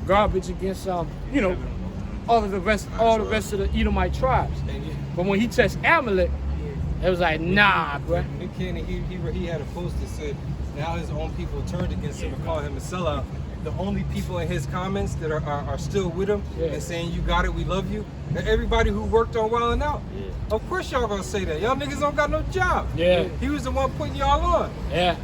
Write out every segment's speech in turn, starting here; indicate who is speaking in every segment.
Speaker 1: garbage against you know, all the rest of the Edomite tribes. But when he touched Amalek, it was like, nah, bro.
Speaker 2: He had a post that said, now his own people turned against him and called him a sellout. The only people in his comments that are still with him and saying, you got it, we love you, and everybody who worked on Wildin' Out. Of course y'all gonna say that. Y'all niggas don't got no job. He was the one putting y'all on. And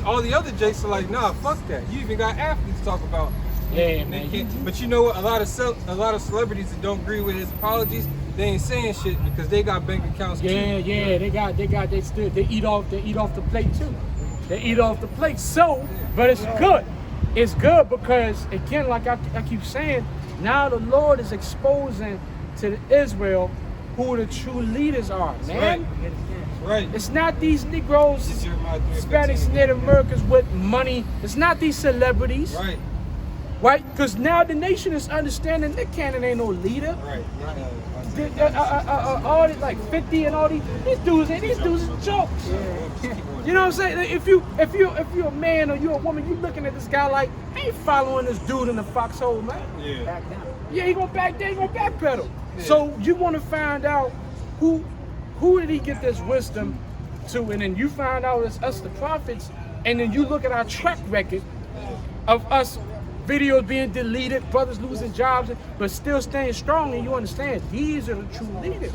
Speaker 2: all the other jakes are like, nah, fuck that. You even got athletes talk about.
Speaker 1: Man.
Speaker 2: But you know what? A lot of celebrities that don't agree with his apologies, they ain't saying shit because they got bank accounts too.
Speaker 1: They eat off the plate too. They eat off the plate. So, but it's good. It's good because, again, like I keep saying, now the Lord is exposing to Israel who the true leaders are, man.
Speaker 2: Right.
Speaker 1: It's not these Negroes, Hispanics, Native Americans with money. It's not these celebrities. Right? Because now the nation is understanding that Cannon ain't no leader. All these like 50 and all these dudes are jokes. You know what I'm saying? If you're a man or you're a woman, you looking at this guy like, I ain't following this dude in the foxhole, man. He gonna back down, he gonna backpedal. So you want to find out who did he get this wisdom to, and then you find out it's us, the prophets, and then you look at our track record of us. Videos being deleted, brothers losing jobs, but still staying strong, and you understand these are the true leaders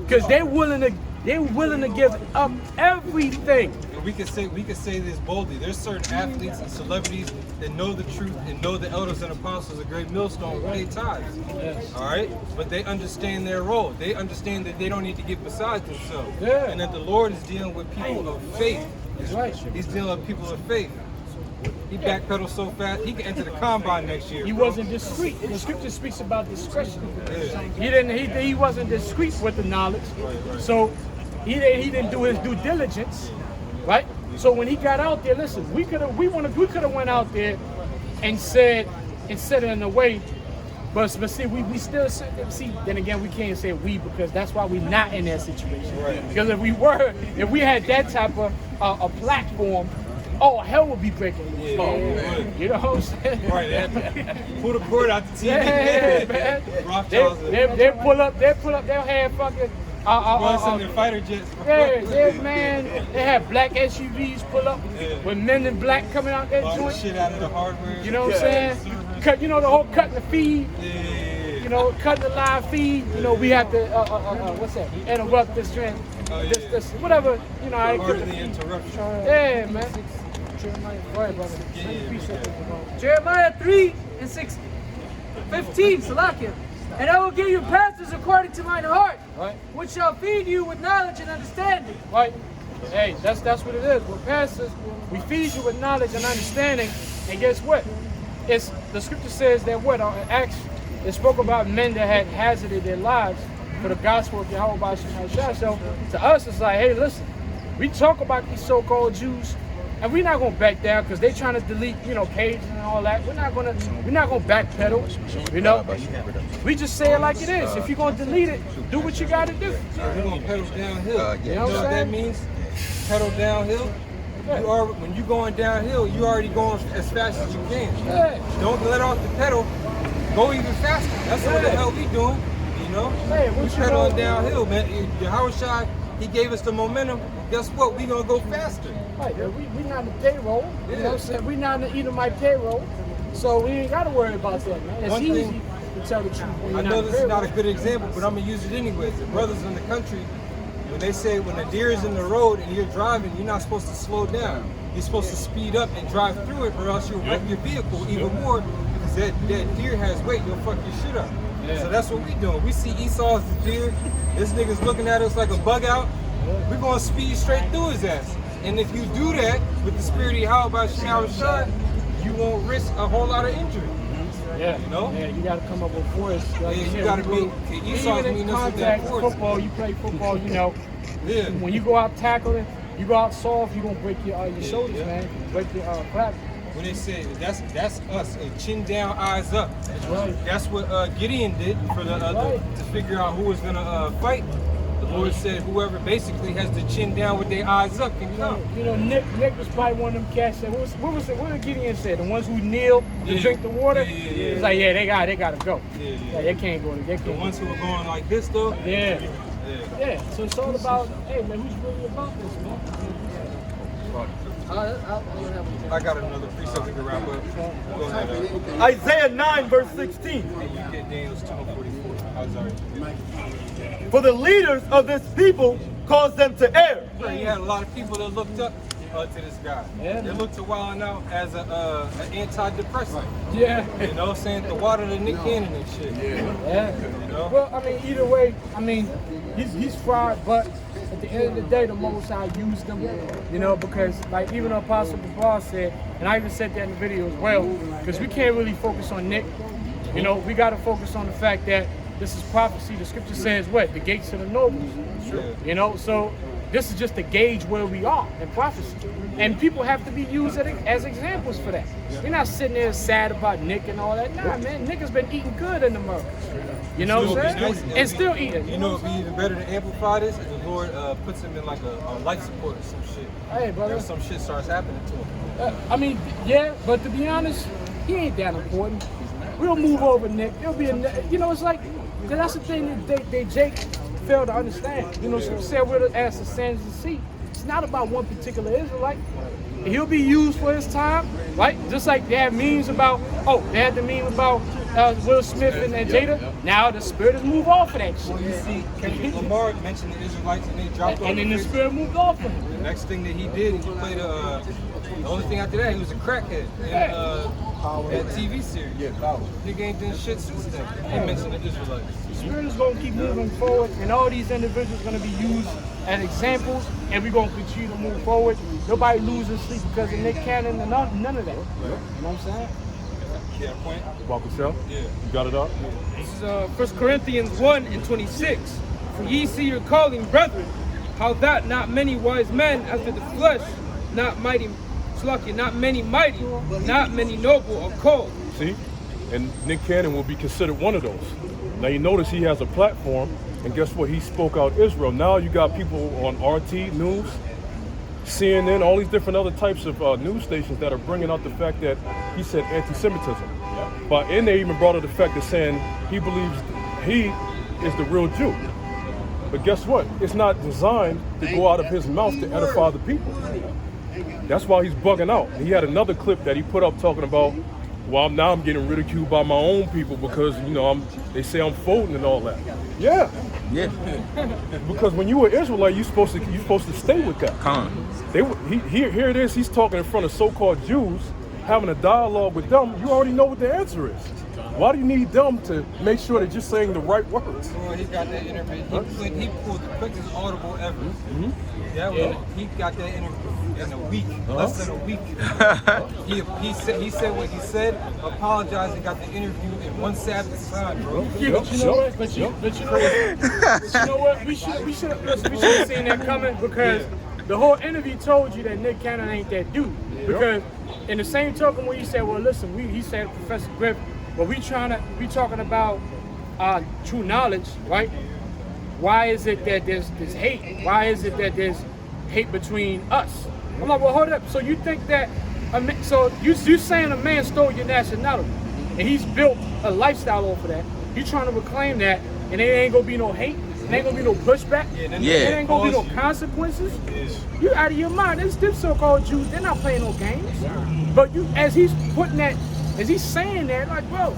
Speaker 1: because they're willing to give up everything.
Speaker 2: And we can say this boldly. There's certain athletes and celebrities that know the truth and know the elders and apostles of Great Millstone pay tithes. All right, but they understand their role. They understand that they don't need to get beside themselves, and that the Lord is dealing with people of faith. He's dealing with people of faith. He backpedaled so fast, he can enter the combine next year.
Speaker 1: He wasn't discreet. The scripture speaks about discretion. He wasn't discreet with the knowledge. So he didn't do his due diligence, right? So when he got out there, listen, we could have went out there and said it in a way, but see, we still see. Then again, we can't say we because that's why we're not in that situation. Because if we had that type of a platform. Oh, hell would be breaking loose. You know what I'm saying?
Speaker 2: Pull the cord out the TV.
Speaker 1: Man. They pull up, they'll have fucking
Speaker 2: some fighter jets.
Speaker 1: Man. They have black SUVs pull up with men in black coming out that joint.
Speaker 2: Shit out of the hardware.
Speaker 1: You know what I'm saying? Cut, the whole cutting the feed. You know, cutting the live feed. You know, we have to what's that? Interrupt this trend. This whatever. You know, I
Speaker 2: cut the interruption.
Speaker 1: Man.
Speaker 3: Jeremiah 3:6-15, Salakia. And I will give you pastors according to mine heart, which shall feed you with knowledge and understanding.
Speaker 1: Right. Hey, that's what it is. We're pastors. We feed you with knowledge and understanding. And guess what? It's the scripture says that Acts, it spoke about men that had hazarded their lives for the gospel of Yahweh. So to us, it's like, hey, listen, we talk about these so-called Jews. And we're not gonna back down because they're trying to delete, pages and all that. We're not gonna backpedal, We just say it like it is. If you're gonna delete it, do what you gotta do.
Speaker 2: We're gonna pedal downhill.
Speaker 1: You know what
Speaker 2: that means? Pedal downhill. When you're going downhill, you already going as fast as you can. Don't let off the pedal. Go even faster. That's what the hell we doing. We pedaling downhill, man. Yahushua, he gave us the momentum. Guess what? We gonna go faster.
Speaker 1: Right, we not in the payroll. You know what I'm saying? We not in the Edomite payroll, so we ain't got to worry about that, man. It's easy to tell the truth.
Speaker 2: I know this is not a good example, but I'm gonna use it anyways. The brothers in the country, when they say when a deer is in the road and you're driving, you're not supposed to slow down. You're supposed to speed up and drive through it, or else you'll wreck your vehicle even more because that deer has weight. You'll fuck your shit up. So that's what we doing. We see Esau as the deer. This nigga's looking at us like a bug out. We're gonna speed straight through his ass. And if you do that with the spirit of Yahweh Shah, you won't risk a whole lot of injury.
Speaker 1: Yeah, you got to come up with force.
Speaker 2: You got to be. Esau's mean
Speaker 1: contact football. You play football, When you go out tackling, you go out soft, you gonna break your shoulders, man. Break your clap.
Speaker 2: When they say that's us, chin down, eyes up. That's right. That's what Gideon did for to figure out who was gonna fight. The Lord said, whoever basically has the chin down with their eyes up can come.
Speaker 1: You know, Nick was probably one of them cats that what did Gideon say? The ones who kneel to drink the water. It's like, yeah, they gotta go. Yeah, they can't go.
Speaker 2: The ones who are going like this though.
Speaker 1: Yeah. So it's all about, hey man, who's really about this, man?
Speaker 2: I got another precept we can wrap up. Go ahead.
Speaker 4: Isaiah 9 verse 16.
Speaker 2: And you get Daniel's 2:44. I was already.
Speaker 4: For the leaders of this people caused them to err.
Speaker 2: You had a lot of people that looked up to this guy.
Speaker 1: Yeah.
Speaker 2: They looked to Wild Out as an antidepressant.
Speaker 1: Yeah.
Speaker 2: You know, saying the water to Nick Cannon and shit.
Speaker 1: Yeah.
Speaker 2: You know?
Speaker 1: Well, I mean, either way, I mean, he's fried, but at the end of the day, the Most High used them, you know, because like even Apostle Paul said, and I even said that in the video as well, because we can't really focus on Nick. You know, we got to focus on the fact that this is prophecy. The scripture says what? The gates of the nobles.
Speaker 2: Sure.
Speaker 1: You know, so this is just to gauge where we are in prophecy. And people have to be used as examples for that. We're not sitting there sad about Nick and all that. Nah, man, Nick has been eating good in America. You know what I'm saying? And still eating.
Speaker 2: You know, it'd be even better to amplify this if the Lord puts him in like a life support or some shit.
Speaker 1: Hey, brother.
Speaker 2: Or some shit starts happening to him.
Speaker 1: I mean, yeah, but to be honest, he ain't that important. We'll move over Nick. It'll be you know, it's like, that's the thing that Jake failed to understand. You know, so said we're as the sands of the sea. It's not about one particular Israelite. He'll be used for his time, right? Just like they had memes about, they had the meme about Will Smith and Jada. Now the spirit has moved off of that shit.
Speaker 2: Well, you see, Kendrick Lamar mentioned the Israelites and they dropped off.
Speaker 1: And then the spirit moved off of him.
Speaker 2: The next thing that he did, he played the only thing after that, he was a crackhead in that TV series. Nigga ain't done shit since then. He mentioned the Israelites.
Speaker 1: The spirit is going to keep moving forward, and all these individuals are going to be used as examples, and we're going to continue to move forward. Nobody loses sleep because of Nick Cannon and none of that. You know what I'm saying?
Speaker 2: Yeah, point.
Speaker 5: Walk yourself?
Speaker 2: Yeah.
Speaker 5: You got it up?
Speaker 3: This is 1 Corinthians 1:26. For ye see your calling, brethren, how that not many wise men after the flesh, not many mighty, not many noble are called.
Speaker 5: See? And Nick Cannon will be considered one of those. Now you notice he has a platform, and guess what? He spoke out Israel. Now you got people on RT News, CNN, all these different other types of news stations that are bringing out the fact that he said anti-Semitism. And they even brought up the fact that saying he believes he is the real Jew. But guess what? It's not designed to go out of his mouth to edify the people. That's why he's bugging out. He had another clip that he put up talking about, well, now I'm getting ridiculed by my own people because, you know, they say I'm folding and all that. Yeah. Because when you were Israelite, you're supposed to stay with that. Here it is. He's talking in front of so-called Jews, having a dialogue with them. You already know what the answer is. Why do you need them to make sure that you're saying the right words?
Speaker 2: Well, he got that interview. He pulled the quickest audible ever. He got that interview in a week, less than a week. he said what he said, apologized, and got the interview in one Sabbath time, bro.
Speaker 1: But you know what? But you know what? We should have seen that coming because the whole interview told you that Nick Cannon ain't that dude. Because in the same token when he said, well, listen, he said, Professor Griff, well, we talking about true knowledge, right? Why is it that there's hate? Why is it that there's hate between us? I'm like, well, hold up. So you think that, so you saying a man stole your nationality and he's built a lifestyle off of that. You trying to reclaim that and there ain't gonna be no hate? There ain't gonna be no pushback? There ain't gonna be no consequences? You out of your mind. It's them so-called Jews, they're not playing no games. But as he's putting that, as he's saying that, like, bro,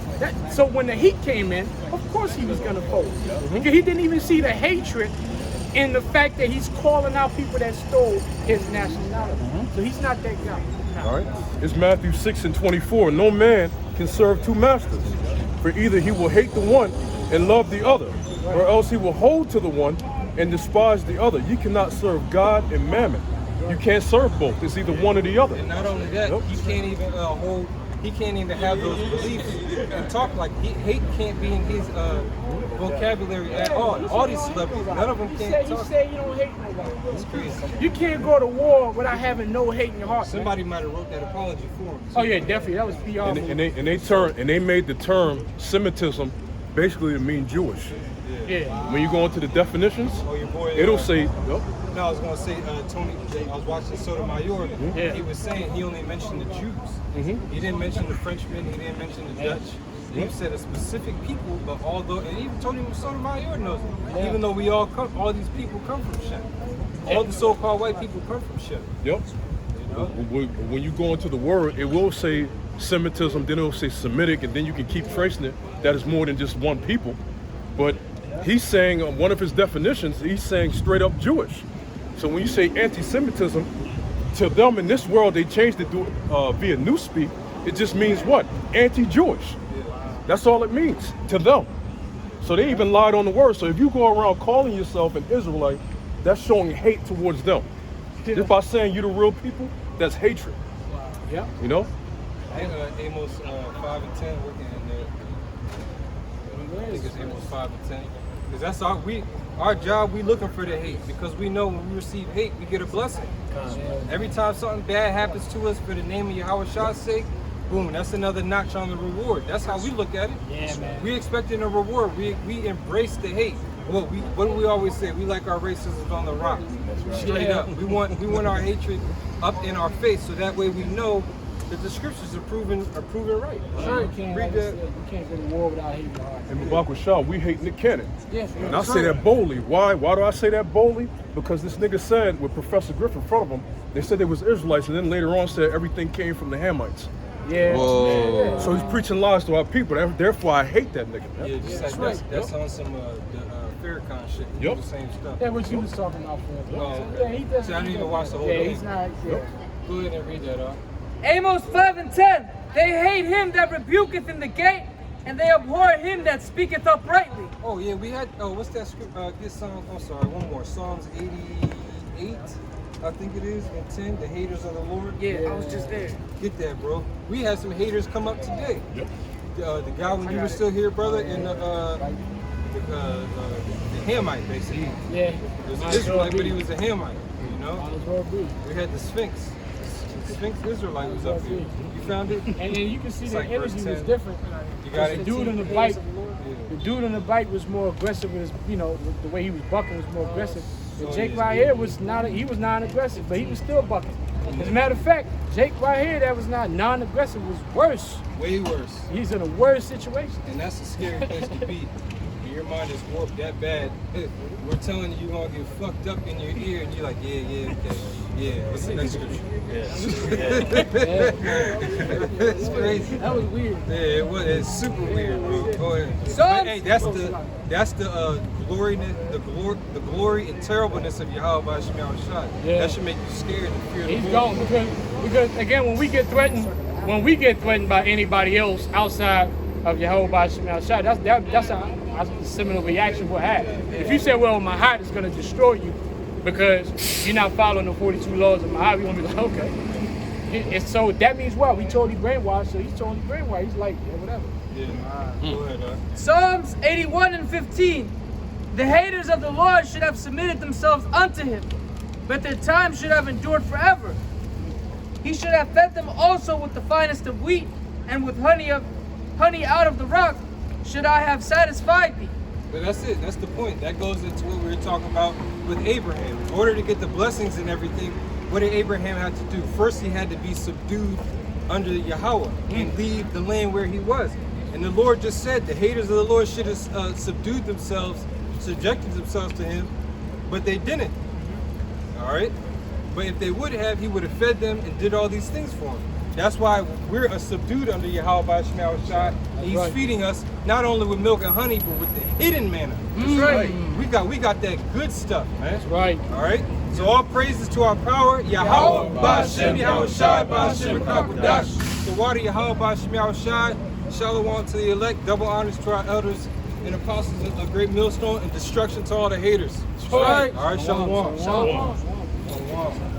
Speaker 1: so when the heat came in, of course he was gonna fold. Because he didn't even see the hatred in the fact that he's calling out people that stole his nationality. So he's not that guy.
Speaker 5: All right. It's Matthew 6:24. No man can serve two masters. For either he will hate the one and love the other, or else he will hold to the one and despise the other. You cannot serve God and mammon. You can't serve both. It's either one or the other.
Speaker 2: And not only that, he can't even he can't even have those beliefs and talk like hate can't be in his vocabulary at all. All these celebrities, none of them can't talk.
Speaker 1: You say you don't hate nobody.
Speaker 2: It's crazy.
Speaker 1: You can't go to war without having no hate in your heart.
Speaker 2: Somebody might have wrote that apology for him.
Speaker 1: Oh yeah, definitely. That was PR.
Speaker 5: And they made the term Semitism basically to mean Jewish.
Speaker 1: Yeah.
Speaker 5: When you go into the definitions,
Speaker 2: Oh, your boy.
Speaker 5: it'll say, yep.
Speaker 2: No, I was gonna say Tony. I was watching Sotomayor.
Speaker 1: Yeah.
Speaker 2: He was saying he only mentioned the Jews. He didn't mention the Frenchmen. He didn't mention the Dutch. He said a specific people, but although, and even Tony Sotomayor knows it. Even though we all these people come from Shem. All the so-called white people come from Shem.
Speaker 5: Yep.
Speaker 2: You know?
Speaker 5: When you go into the word, it will say Semitism, then it'll say Semitic, and then you can keep tracing it. That is more than just one people. But he's saying, one of his definitions, he's saying straight up Jewish. So when you say anti-Semitism, to them in this world, they changed it to, via Newspeak. It just means what? Anti-Jewish. That's all it means to them. So they even lied on the word. So if you go around calling yourself an Israelite, that's showing hate towards them. Just by saying you're the real people, that's hatred.
Speaker 1: Yeah.
Speaker 5: You know?
Speaker 2: I think Amos 5 and 10 working in there. I think it's Amos 5 and 10. Because that's our job, we looking for the hate. Because we know when we receive hate, we get a blessing. Every time something bad happens to us for the name of Yahweh Shah's sake, boom, that's another notch on the reward. That's how we look at it.
Speaker 1: Yeah, man.
Speaker 2: We expecting a reward. We embrace the hate. What do we always say? We like our racism on the rock. Straight up. We want our hatred up in our face, so that way we know that the scriptures are proven right.
Speaker 1: Sure. You can't,
Speaker 2: Read
Speaker 1: like I
Speaker 2: that.
Speaker 1: said, you can't go to war without hating your heart.
Speaker 5: And Mubarak Shah, we hate Nick Cannon.
Speaker 1: Yes,
Speaker 5: And I say that boldly. Why? Why do I say that boldly? Because this nigga said, with Professor Griffin in front of him, they said they was Israelites, and then later on said everything came from the Hamites.
Speaker 1: Yeah.
Speaker 6: Whoa.
Speaker 5: So he's preaching lies to our people. Therefore, I hate that nigga.
Speaker 2: Yeah, just like that's on some Farrakhan shit. He do
Speaker 5: Yep.
Speaker 2: the same stuff.
Speaker 1: That's what you was talking about for.
Speaker 2: Oh,
Speaker 1: Yeah, he does.
Speaker 2: See, I didn't even watch the whole
Speaker 1: Yeah,
Speaker 2: thing.
Speaker 1: he's not. Yeah.
Speaker 2: Go ahead and read that off.
Speaker 3: Amos 5 and 10. They hate him that rebuketh in the gate, and they abhor him that speaketh uprightly.
Speaker 2: Oh yeah, we had. Oh, what's that script? This Psalms. I'm sorry, one more. Psalms 88, I think it is, and 10. The haters of the Lord.
Speaker 3: Yeah, I was just there.
Speaker 2: Get that, bro. We had some haters come up today.
Speaker 5: Yep.
Speaker 2: The guy when you were still here, brother, in the Hamite, basically.
Speaker 1: Yeah.
Speaker 2: He was an Israelite, but he was a Hamite. You know.
Speaker 1: Might as well be.
Speaker 2: We had the Sphinx. The Sphinx Israelite was up here. You found it?
Speaker 1: And then you can see
Speaker 2: It's
Speaker 1: the
Speaker 2: like
Speaker 1: energy
Speaker 2: verse
Speaker 1: was
Speaker 2: 10.
Speaker 1: different.
Speaker 2: You got
Speaker 1: The
Speaker 2: it.
Speaker 1: dude on the bike,
Speaker 2: Yeah.
Speaker 1: the dude on the bike was more aggressive with his, with the way he was bucking was more aggressive. And
Speaker 2: So
Speaker 1: Jake
Speaker 2: he is
Speaker 1: right here was he was non-aggressive, but he was still bucking. As a matter of fact, Jake right here that was not non-aggressive was worse.
Speaker 2: Way worse.
Speaker 1: He's in a worse situation.
Speaker 2: And that's a scary place to be. When your mind is warped that bad, we're telling you you're gonna get fucked up in your ear, and you're like, yeah, okay, yeah. What's the next scripture? It's crazy.
Speaker 1: That was weird.
Speaker 2: Yeah, it was. It's super weird, bro. Go ahead.
Speaker 3: Son-
Speaker 2: But, hey, that's the glory and terribleness of Yahweh by Shemel Shah.
Speaker 1: Yeah.
Speaker 2: That should make you scared and fear the
Speaker 1: He's
Speaker 2: Lord.
Speaker 1: gone because again, when we get threatened by anybody else outside of Jehovah Shemel Shah, that's a similar reaction we'll have. If you say, well, my heart is going to destroy you because you're not following the 42 laws of my heart, we're going to be like, okay. And so that means what? We totally brainwashed, so he's totally brainwashed. He's like, yeah, whatever.
Speaker 2: Yeah. Go ahead,
Speaker 3: Psalms 81 and 15. The haters of the Lord should have submitted themselves unto him, but their time should have endured forever. He should have fed them also with the finest of wheat, and with honey out of the rock should I have satisfied thee.
Speaker 2: But that's it. That's the point. That goes into what we were talking about with Abraham. In order to get the blessings and everything, what did Abraham have to do? First, he had to be subdued under Yahweh and leave the land where he was. And the Lord just said the haters of the Lord should have subdued themselves, subjected themselves to him, but they didn't. All right? But if they would have, he would have fed them and did all these things for them. That's why we're subdued under Yahweh by Shemel Shah. He's feeding us not only with milk and honey, but with the hidden manna.
Speaker 1: That's right.
Speaker 2: We got that good stuff, man.
Speaker 1: That's right.
Speaker 2: All right. So all praises to our power, Yahweh Ba'Shem Yahweh Shai Ba'Shem Kakwadash. The water Yahweh Ba'Shem Yahweh Shai. Shalom to the elect. Double honors to our elders and apostles of the great millstone, and destruction to all the haters.
Speaker 1: All right.
Speaker 2: All right. Shalom.
Speaker 1: Shalom.
Speaker 2: Shalom.